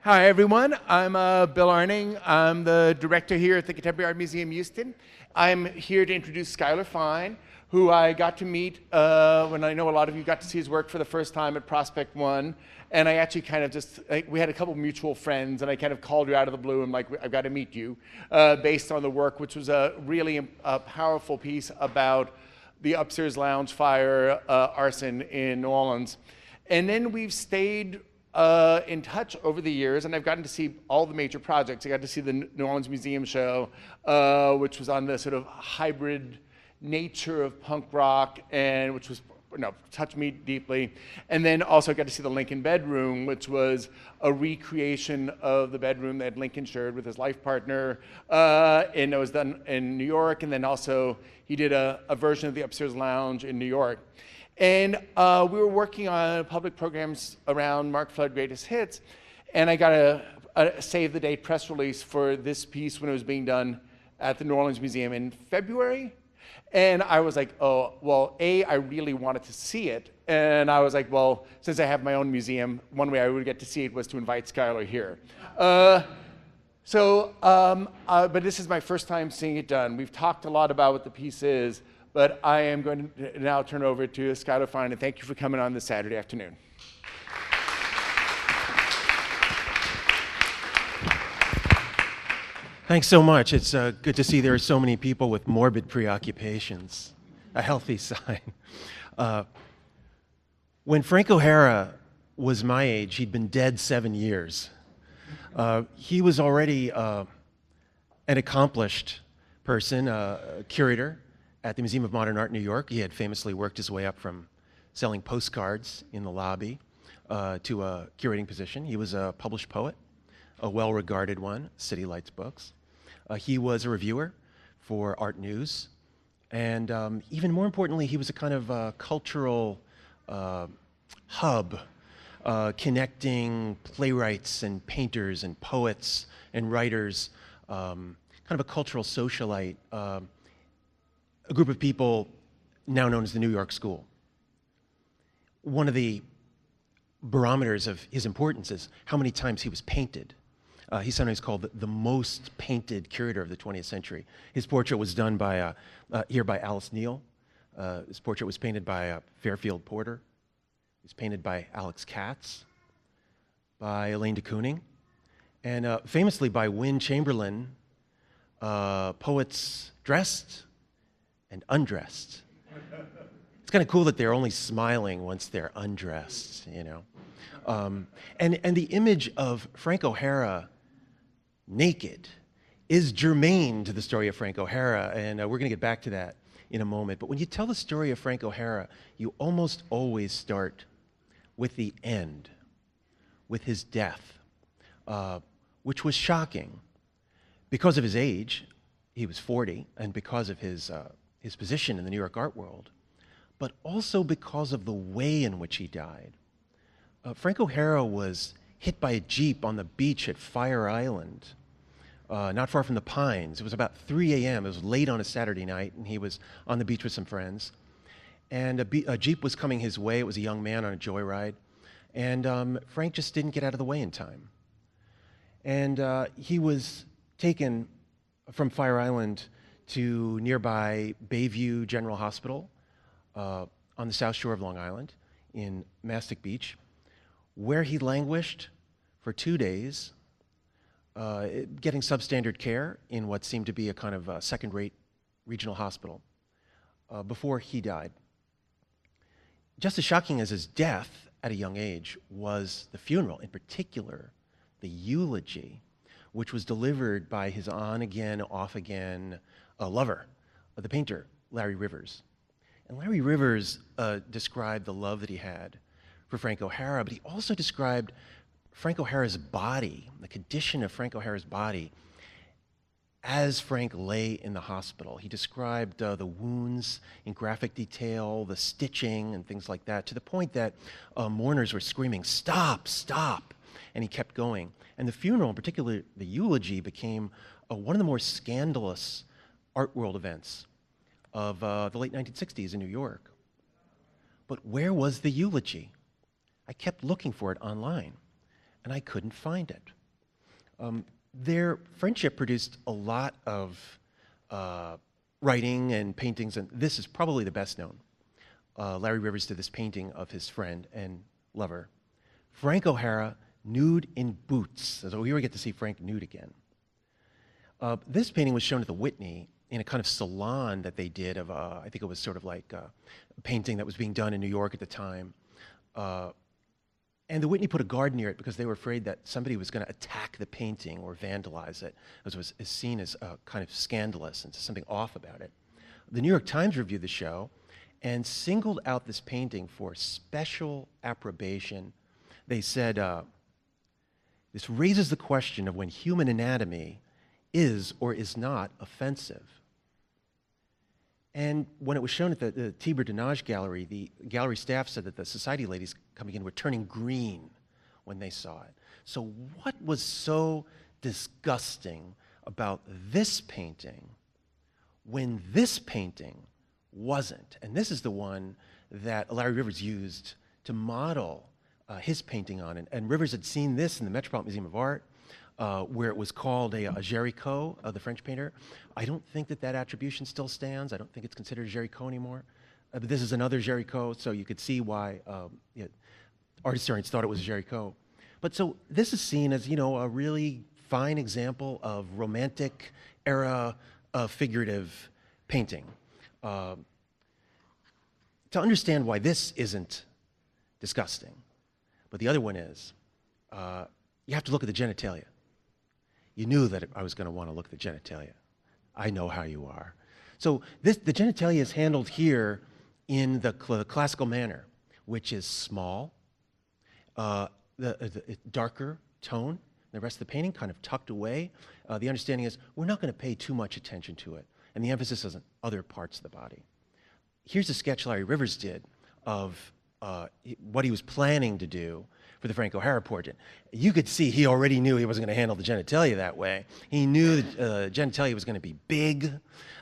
Hi, everyone. I'm Bill Arning. I'm the director here at the Contemporary Art Museum Houston. I'm here to introduce Skylar Fein, who I got to meet when I know a lot of you got to see his work for the first time at Prospect One. And I actually kind of we had a couple mutual friends, and I kind of called her out of the blue and like, I've got to meet you, based on the work, which was a really powerful piece about the upstairs lounge fire arson in New Orleans. And then we've stayed in touch over the years, and I've gotten to see all the major projects. I got to see the New Orleans Museum show, which was on the sort of hybrid nature of punk rock, and which was, touched me deeply. And then also got to see the Lincoln bedroom, which was a recreation of the bedroom that Lincoln shared with his life partner, and it was done in New York. And then also he did a version of the upstairs lounge in New York. And we were working on public programs around Mark Flood Greatest Hits, and I got a save the date press release for this piece when it was being done at the New Orleans Museum in February. And I was like, oh, well, I really wanted to see it. And I was like, well, since I have my own museum, one way I would get to see it was to invite Skylar here. But this is my first time seeing it done. We've talked a lot about what the piece is, but I am going to now turn over to Skylar Fein, and thank you for coming on this Saturday afternoon. Thanks so much. It's good to see there are so many people with morbid preoccupations, a healthy sign. When Frank O'Hara was my age, he'd been dead 7 years. He was already an accomplished person, a curator at the Museum of Modern Art in New York. He had famously worked his way up from selling postcards in the lobby to a curating position. He was a published poet, a well-regarded one, City Lights Books. He was a reviewer for Art News. And even more importantly, he was a kind of cultural hub connecting playwrights and painters and poets and writers, kind of a cultural socialite, a group of people now known as the New York School. One of the barometers of his importance is how many times he was painted. He's sometimes called the most painted curator of the 20th century. His portrait was done by here by Alice Neal. His portrait was painted by Fairfield Porter. It was painted by Alex Katz, by Elaine de Kooning, and famously by Wynne Chamberlain, poets dressed and undressed. It's kind of cool that they're only smiling once they're undressed, you know. And the image of Frank O'Hara naked is germane to the story of Frank O'Hara, and we're going to get back to that in a moment. But when you tell the story of Frank O'Hara, you almost always start with the end, with his death, which was shocking because of his age. He was 40, and because of his position in the New York art world, but also because of the way in which he died. Frank O'Hara was hit by a Jeep on the beach at Fire Island, not far from the Pines. It was about 3 a.m. It was late on a Saturday night, and he was on the beach with some friends. And a Jeep was coming his way. It was a young man on a joyride. And Frank just didn't get out of the way in time. And he was taken from Fire Island to nearby Bayview General Hospital on the South Shore of Long Island in Mastic Beach, where he languished for 2 days, getting substandard care in what seemed to be a kind of second-rate regional hospital before he died. Just as shocking as his death at a young age was the funeral, in particular, the eulogy, which was delivered by his on-again, off-again lover, the painter, Larry Rivers. And Larry Rivers described the love that he had for Frank O'Hara, but he also described Frank O'Hara's body, the condition of Frank O'Hara's body, as Frank lay in the hospital. He described the wounds in graphic detail, the stitching and things like that, to the point that mourners were screaming, "Stop, stop!" And he kept going. And the funeral, in particular the eulogy, became one of the more scandalous art world events of the late 1960s in New York. But where was the eulogy? I kept looking for it online. and I couldn't find it. Their friendship produced a lot of writing and paintings, and this is probably the best known. Larry Rivers did this painting of his friend and lover, Frank O'Hara, nude in boots. So here we get to see Frank nude again. This painting was shown at the Whitney in a kind of salon that they did of, I think it was sort of like a painting that was being done in New York at the time. And the Whitney put a guard near it because they were afraid that somebody was going to attack the painting or vandalize it, as it was seen as kind of scandalous and something off about it. The New York Times reviewed the show and singled out this painting for special approbation. They said, this raises the question of when human anatomy is or is not offensive. And when it was shown at the Tiber Denage Gallery, the gallery staff said that the society ladies coming in were turning green when they saw it. So what was so disgusting about this painting when this painting wasn't? And this is the one that Larry Rivers used to model his painting on. And Rivers had seen this in the Metropolitan Museum of Art, where it was called a Géricault, the French painter. I don't think that that attribution still stands. I don't think it's considered a Géricault anymore. But this is another Géricault, so you could see why art historians thought it was a Géricault. But so this is seen as, you know, a really fine example of romantic era figurative painting. To understand why this isn't disgusting, but the other one is, you have to look at the genitalia. You knew that I was going to want to look at the genitalia. I know how you are. So the genitalia is handled here in the classical manner, which is small, the darker tone. The rest of the painting kind of tucked away. The understanding is we're not going to pay too much attention to it, and the emphasis is on other parts of the body. Here's a sketch Larry Rivers did of what he was planning to do for the Frank O'Hara portrait. You could see he already knew he wasn't going to handle the genitalia that way. He knew the genitalia was going to be big. It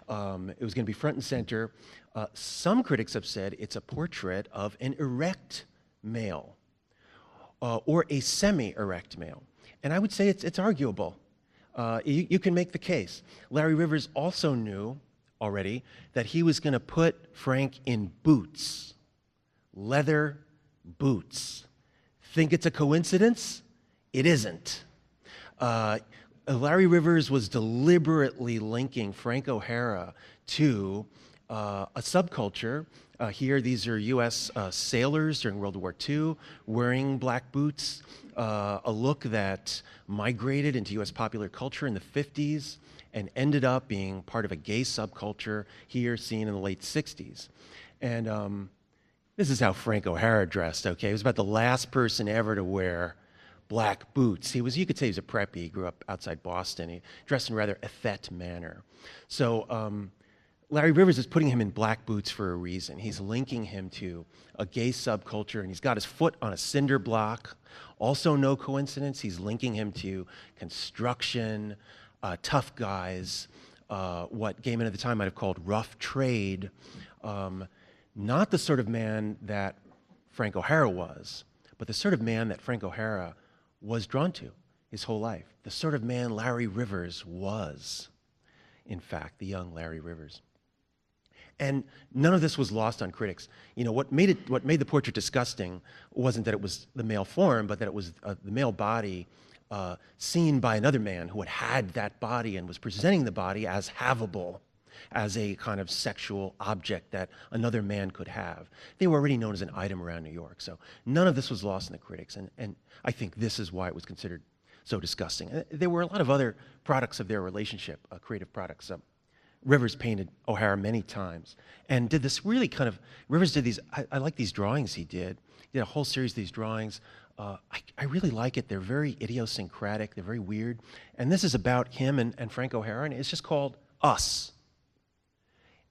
was going to be front and center. Some critics have said it's a portrait of an erect male or a semi-erect male. And I would say it's arguable. You can make the case. Larry Rivers also knew already that he was going to put Frank in boots, leather boots. Think it's a coincidence? It isn't. Larry Rivers was deliberately linking Frank O'Hara to a subculture. Here, these are U.S. sailors during World War II wearing black boots, a look that migrated into U.S. popular culture in the 50s and ended up being part of a gay subculture here seen in the late 60s. And this is how Frank O'Hara dressed, okay? He was about the last person ever to wear black boots. You could say he was a preppy. He grew up outside Boston. He dressed in a rather effete manner. So Larry Rivers is putting him in black boots for a reason. He's linking him to a gay subculture, and he's got his foot on a cinder block. Also, no coincidence, he's linking him to construction, tough guys, what gay men at the time might have called rough trade. Not the sort of man that Frank O'Hara was, but the sort of man that Frank O'Hara was drawn to his whole life. The sort of man Larry Rivers was, in fact, the young Larry Rivers. And none of this was lost on critics. You know, what made the portrait disgusting wasn't that it was the male form, but that it was the male body seen by another man who had that body and was presenting the body as havable, as a kind of sexual object that another man could have. They were already known as an item around New York, so none of this was lost in the critics, and I think this is why it was considered so disgusting. There were a lot of other products of their relationship, creative products. Rivers painted O'Hara many times and did this really kind of, Rivers did these, I like these drawings he did. He did a whole series of these drawings. I really like it. They're very idiosyncratic, they're very weird. And this is about him and Frank O'Hara, and it's just called Us.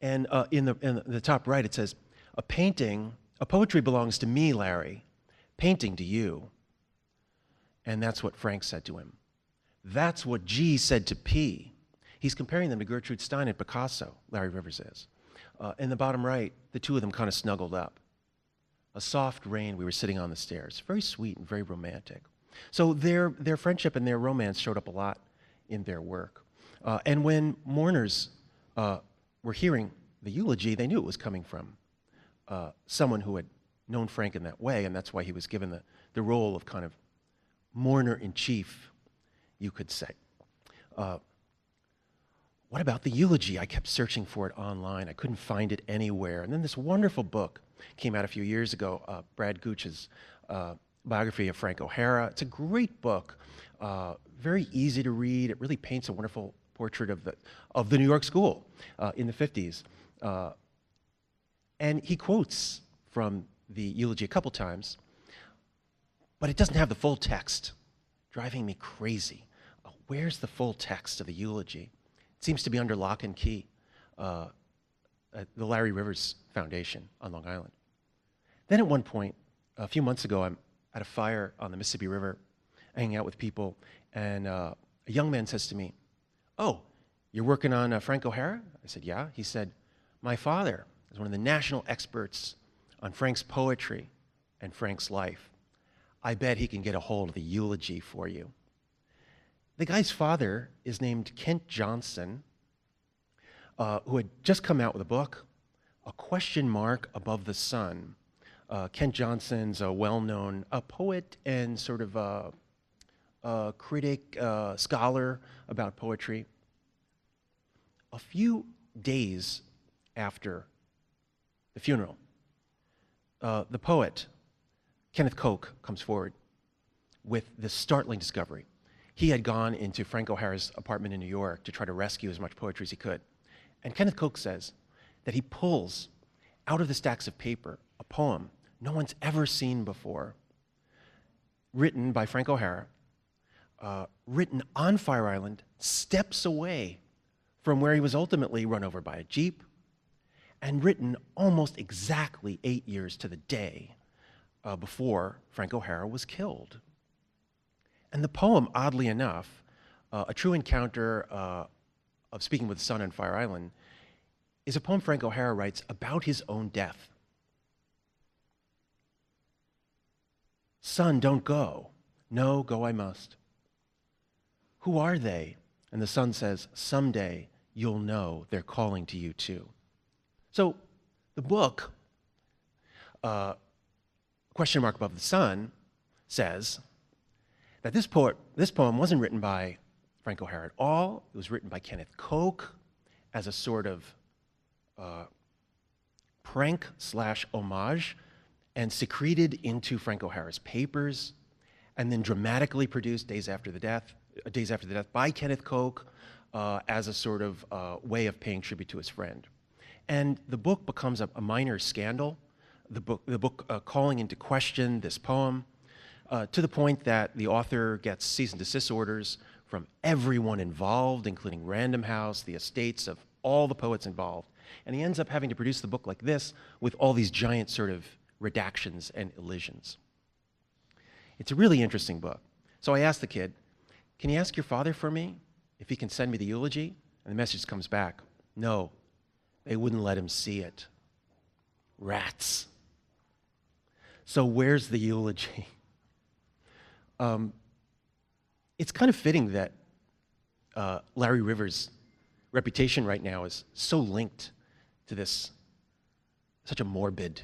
And in the top right, it says, a poetry belongs to me, Larry, painting to you. And that's what Frank said to him. That's what G said to P. He's comparing them to Gertrude Stein and Picasso, Larry Rivers is. In the bottom right, the two of them kind of snuggled up. A soft rain, we were sitting on the stairs. Very sweet and very romantic. So their friendship and their romance showed up a lot in their work. And when mourners were hearing the eulogy, they knew it was coming from someone who had known Frank in that way, and that's why he was given the role of kind of mourner-in-chief, you could say. What about the eulogy? I kept searching for it online. I couldn't find it anywhere. And then this wonderful book came out a few years ago, Brad Gooch's biography of Frank O'Hara. It's a great book, very easy to read. It really paints a wonderful portrait of the New York school in the 50s. And he quotes from the eulogy a couple times, but it doesn't have the full text, driving me crazy. Where's the full text of the eulogy? It seems to be under lock and key at the Larry Rivers Foundation on Long Island. Then at one point, a few months ago, I'm at a fire on the Mississippi River, hanging out with people, and a young man says to me, "Oh, you're working on Frank O'Hara?" I said, "Yeah." He said, "My father is one of the national experts on Frank's poetry and Frank's life. I bet he can get a hold of the eulogy for you." The guy's father is named Kent Johnson, who had just come out with a book, A Question Mark Above the Sun. Kent Johnson's a well-known poet and sort of a critic, scholar about poetry. A few days after the funeral, the poet, Kenneth Koch, comes forward with this startling discovery. He had gone into Frank O'Hara's apartment in New York to try to rescue as much poetry as he could. And Kenneth Koch says that he pulls out of the stacks of paper a poem no one's ever seen before, written by Frank O'Hara, written on Fire Island, steps away from where he was ultimately run over by a Jeep, and written almost exactly 8 years to the day before Frank O'Hara was killed. And the poem, oddly enough, A True Encounter of Speaking with the Sun on Fire Island, is a poem Frank O'Hara writes about his own death. "Sun, don't go. No, go I must. Who are they?" And the sun says, "Someday you'll know they're calling to you too." So the book, Question Mark Above the Sun, says that this poem wasn't written by Frank O'Hara at all. It was written by Kenneth Koch as a sort of prank/homage, and secreted into Frank O'Hara's papers, and then dramatically produced days after the death by Kenneth Koch as a sort of way of paying tribute to his friend. And the book becomes a minor scandal, the book calling into question this poem, to the point that the author gets cease and desist orders from everyone involved, including Random House, the estates of all the poets involved. And he ends up having to produce the book like this with all these giant sort of redactions and elisions. It's a really interesting book. So I asked the kid, "Can you ask your father for me if he can send me the eulogy?" And the message comes back, "No, they wouldn't let him see it. Rats." So where's the eulogy? It's kind of fitting that Larry Rivers' reputation right now is so linked to this, such a morbid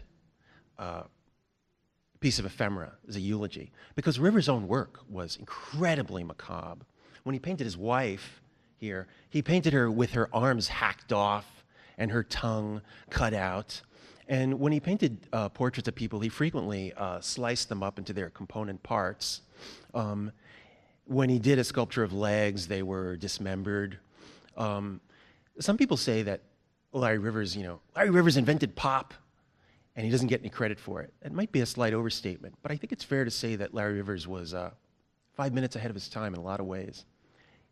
piece of ephemera, as a eulogy, because Rivers' own work was incredibly macabre. When he painted his wife here, he painted her with her arms hacked off and her tongue cut out. And when he painted portraits of people, he frequently sliced them up into their component parts. When he did a sculpture of legs, they were dismembered. Some people say that Larry Rivers invented pop, and he doesn't get any credit for it. It might be a slight overstatement, but I think it's fair to say that Larry Rivers was 5 minutes ahead of his time in a lot of ways.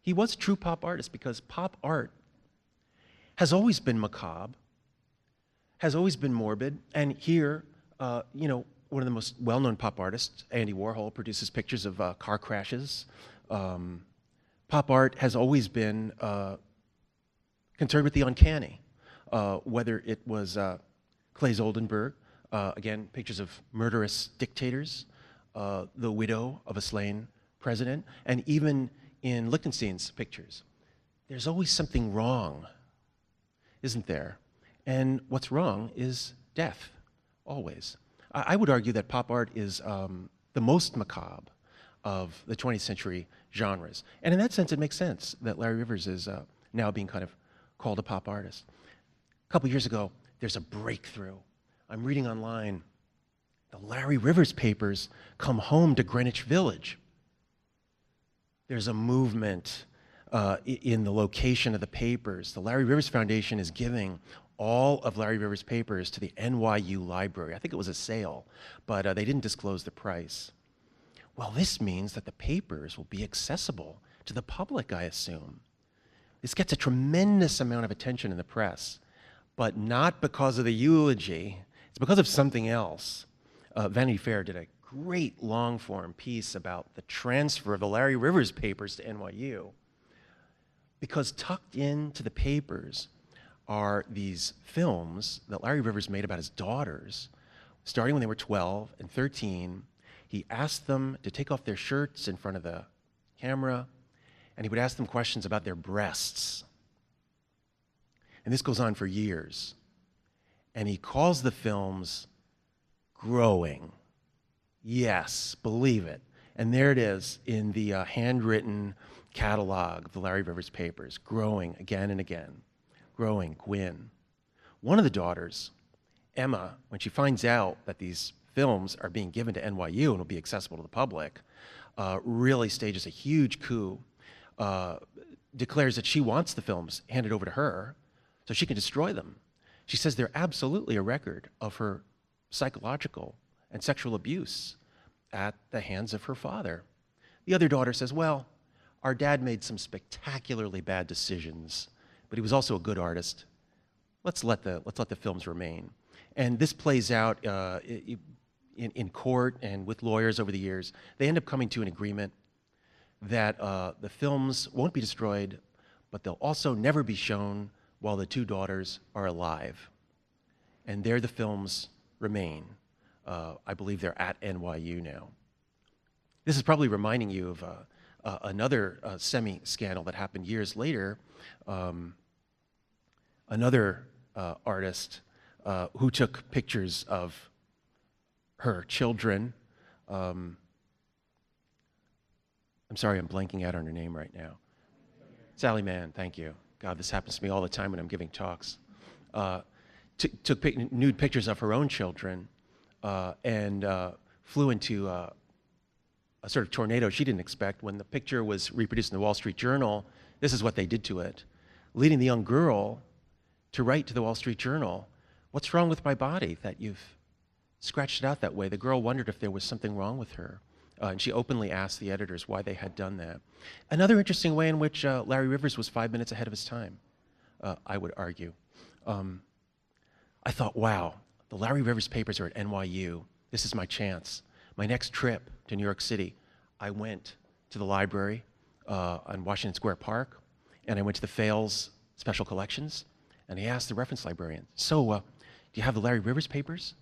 He was a true pop artist because pop art has always been macabre, has always been morbid, and here, one of the most well-known pop artists, Andy Warhol, produces pictures of car crashes. Pop art has always been concerned with the uncanny, whether it was Claes Oldenburg, again, pictures of murderous dictators, the widow of a slain president, and even in Lichtenstein's pictures. There's always something wrong, isn't there? And what's wrong is death, always. I would argue that pop art is the most macabre of the 20th century genres. And in that sense, it makes sense that Larry Rivers is now being kind of called a pop artist. A couple years ago, there's a breakthrough. I'm reading online, the Larry Rivers papers come home to Greenwich Village. There's a movement in the location of the papers. The Larry Rivers Foundation is giving all of Larry Rivers' papers to the NYU Library. I think it was a sale, but they didn't disclose the price. Well, this means that the papers will be accessible to the public, I assume. This gets a tremendous amount of attention in the press, but not because of the eulogy. It's because of something else. Vanity Fair did a great long-form piece about the transfer of the Larry Rivers papers to NYU, because tucked into the papers are these films that Larry Rivers made about his daughters, starting when they were 12 and 13. He asked them to take off their shirts in front of the camera, and he would ask them questions about their breasts. And this goes on for years. And he calls the films Growing. Yes, believe it. And there it is in the handwritten catalog of the Larry Rivers papers, Growing again and again. Growing, Gwyn. One of the daughters, Emma, when she finds out that these films are being given to NYU and will be accessible to the public, really stages a huge coup, declares that she wants the films handed over to her so she can destroy them. She says they're absolutely a record of her psychological and sexual abuse at the hands of her father. The other daughter says, well, our dad made some spectacularly bad decisions, but he was also a good artist. Let's let the films remain. And this plays out in court and with lawyers over the years. They end up coming to an agreement that the films won't be destroyed, but they'll also never be shown while the two daughters are alive. And there the films remain. I believe they're at NYU now. This is probably reminding you of another semi-scandal that happened years later. Another artist who took pictures of her children. I'm sorry, I'm blanking out on her name right now. Sally Mann, thank you. God, this happens to me all the time when I'm giving talks. Took nude pictures of her own children and flew into a sort of tornado she didn't expect. When the picture was reproduced in the Wall Street Journal, this is what they did to it, leading the young girl to write to the Wall Street Journal, what's wrong with my body that you've scratched it out that way? The girl wondered if there was something wrong with her. And she openly asked the editors why they had done that. Another interesting way in which Larry Rivers was 5 minutes ahead of his time, I would argue. I thought, wow, the Larry Rivers papers are at NYU. This is my chance. My next trip to New York City, I went to the library on Washington Square Park, and I went to the Fales Special Collections, and I asked the reference librarian, so do you have the Larry Rivers papers?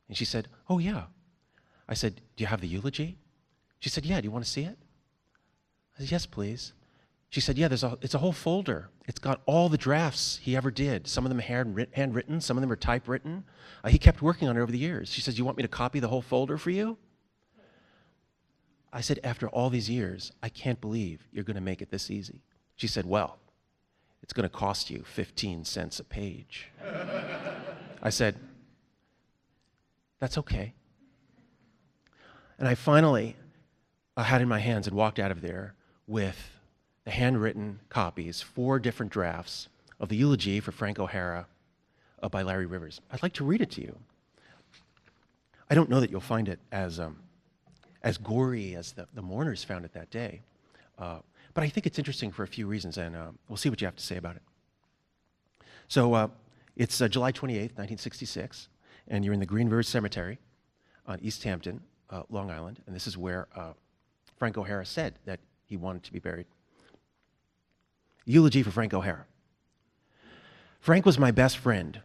And she said, oh yeah. I said, do you have the eulogy? She said, yeah, do you want to see it? I said, yes, please. She said, yeah, it's a whole folder. It's got all the drafts he ever did. Some of them handwritten, some of them are typewritten. He kept working on it over the years. She says, you want me to copy the whole folder for you? I said, after all these years, I can't believe you're going to make it this easy. She said, well, it's going to cost you 15 cents a page. I said, that's okay. And I finally had in my hands and walked out of there with the handwritten copies, 4 different drafts of the eulogy for Frank O'Hara by Larry Rivers. I'd like to read it to you. I don't know that you'll find it as gory as the mourners found it that day, but I think it's interesting for a few reasons, and we'll see what you have to say about it. So it's July 28th, 1966, and you're in the Green River Cemetery on East Hampton, Long Island, and this is where Frank O'Hara said that he wanted to be buried. Eulogy for Frank O'Hara. Frank was my best friend.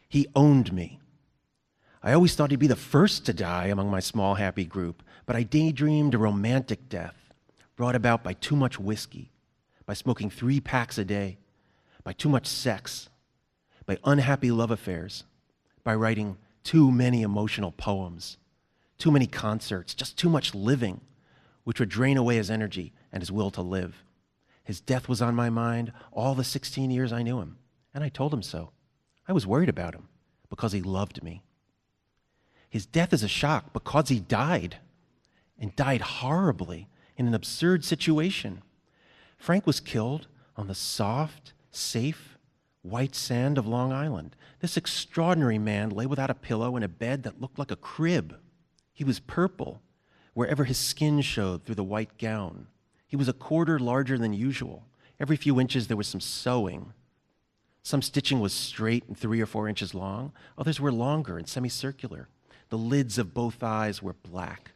He owned me. I always thought he'd be the first to die among my small, happy group, but I daydreamed a romantic death brought about by too much whiskey, by smoking 3 packs a day, by too much sex, by unhappy love affairs, by writing too many emotional poems, too many concerts, just too much living, which would drain away his energy and his will to live. His death was on my mind all the 16 years I knew him, and I told him so. I was worried about him because he loved me. His death is a shock because he died, and died horribly in an absurd situation. Frank was killed on the soft, safe, white sand of Long Island. This extraordinary man lay without a pillow in a bed that looked like a crib. He was purple wherever his skin showed through the white gown. He was a quarter larger than usual. Every few inches there was some sewing. Some stitching was straight and 3 or 4 inches long. Others were longer and semicircular. The lids of both eyes were black.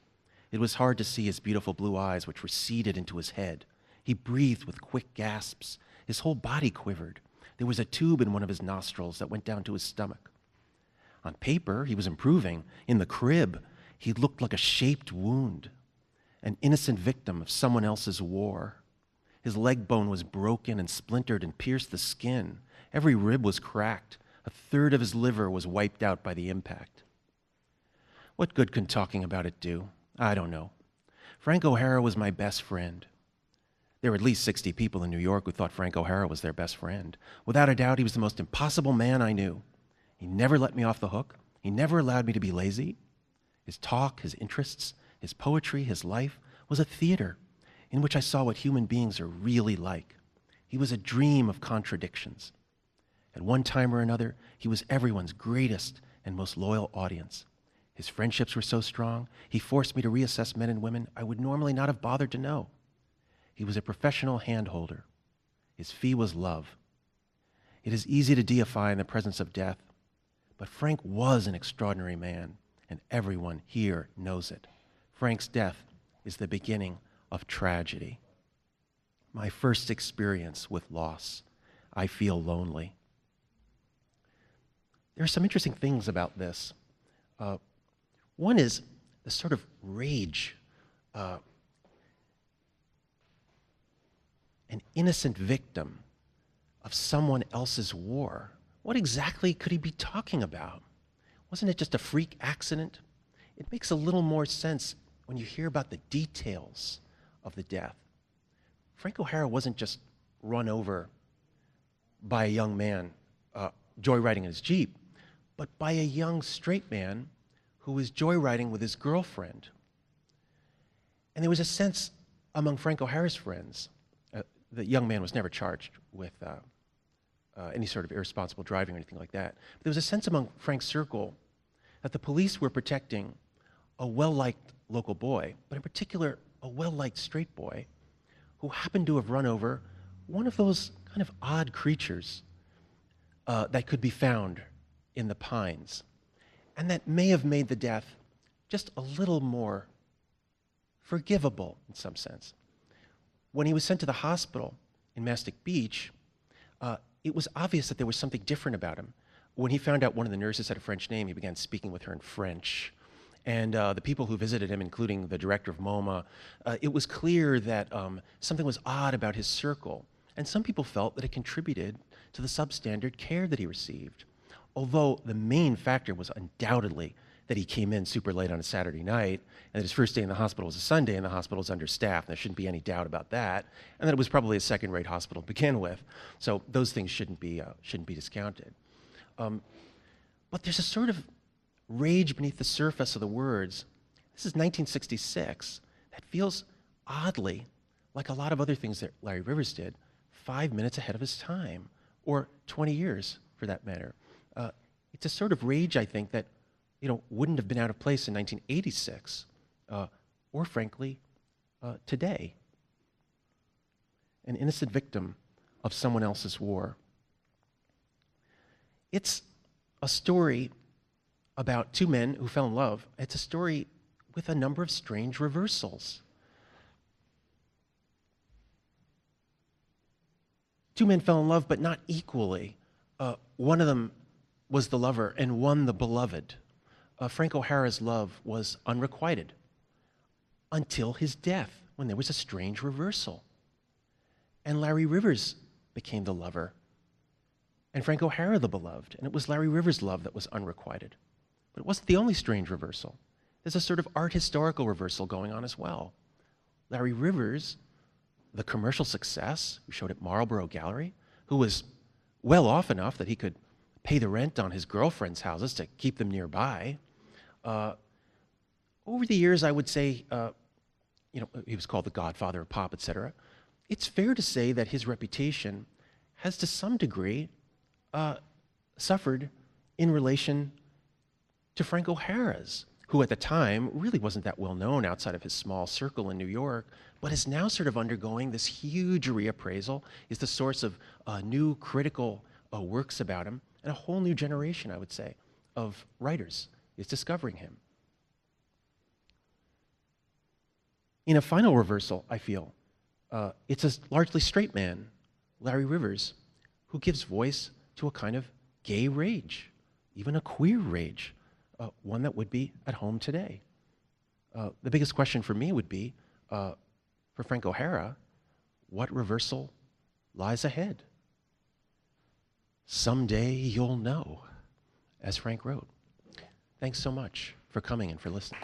It was hard to see his beautiful blue eyes, which were seated into his head. He breathed with quick gasps. His whole body quivered. There was a tube in one of his nostrils that went down to his stomach. On paper, he was improving. In the crib, he looked like a shaped wound, an innocent victim of someone else's war. His leg bone was broken and splintered and pierced the skin. Every rib was cracked. A third of his liver was wiped out by the impact. What good could talking about it do? I don't know. Frank O'Hara was my best friend. There were at least 60 people in New York who thought Frank O'Hara was their best friend. Without a doubt, he was the most impossible man I knew. He never let me off the hook. He never allowed me to be lazy. His talk, his interests, his poetry, his life was a theater in which I saw what human beings are really like. He was a dream of contradictions. At one time or another, he was everyone's greatest and most loyal audience. His friendships were so strong, he forced me to reassess men and women I would normally not have bothered to know. He was a professional handholder. His fee was love. It is easy to deify in the presence of death, but Frank was an extraordinary man, and everyone here knows it. Frank's death is the beginning of tragedy. My first experience with loss. I feel lonely. There are some interesting things about this. One is the sort of rage, an innocent victim of someone else's war. What exactly could he be talking about? Wasn't it just a freak accident? It makes a little more sense when you hear about the details of the death. Frank O'Hara wasn't just run over by a young man joyriding in his Jeep, but by a young straight man who was joyriding with his girlfriend. And there was a sense among Frank O'Hara's friends, the young man was never charged with any sort of irresponsible driving or anything like that. But there was a sense among Frank's circle that the police were protecting a well-liked local boy, but in particular, a well-liked straight boy who happened to have run over one of those kind of odd creatures that could be found in the pines, and that may have made the death just a little more forgivable in some sense. When he was sent to the hospital in Mastic Beach, it was obvious that there was something different about him. When he found out one of the nurses had a French name, he began speaking with her in French. And the people who visited him, including the director of MoMA, it was clear that something was odd about his circle. And some people felt that it contributed to the substandard care that he received. Although the main factor was undoubtedly that he came in super late on a Saturday night, and that his first day in the hospital was a Sunday, and the hospital was understaffed. There shouldn't be any doubt about that. And that it was probably a second-rate hospital to begin with. So those things shouldn't be discounted. But there's a sort of rage beneath the surface of the words. This is 1966. That feels oddly like a lot of other things that Larry Rivers did, 5 minutes ahead of his time, or 20 years for that matter. It's a sort of rage, I think, that wouldn't have been out of place in 1986, or frankly, today. An innocent victim of someone else's war. It's a story about two men who fell in love. It's a story with a number of strange reversals. Two men fell in love, but not equally. One of them was the lover and one the beloved. Frank O'Hara's love was unrequited. until his death, when there was a strange reversal. And Larry Rivers became the lover, and Frank O'Hara the beloved, and it was Larry Rivers' love that was unrequited. But it wasn't the only strange reversal. There's a sort of art historical reversal going on as well. Larry Rivers, the commercial success who showed at Marlborough Gallery, who was well off enough that he could pay the rent on his girlfriend's houses to keep them nearby. Over the years, I would say, he was called the godfather of pop, etc. It's fair to say that his reputation has to some degree suffered in relation to Frank O'Hara's, who at the time really wasn't that well known outside of his small circle in New York, but is now sort of undergoing this huge reappraisal, is the source of new critical works about him, and a whole new generation, I would say, of writers is discovering him. In a final reversal, I feel, it's a largely straight man, Larry Rivers, who gives voice to a kind of gay rage, even a queer rage, one that would be at home today. The biggest question for me would be, for Frank O'Hara, what reversal lies ahead? Someday you'll know, as Frank wrote. Thanks so much for coming and for listening.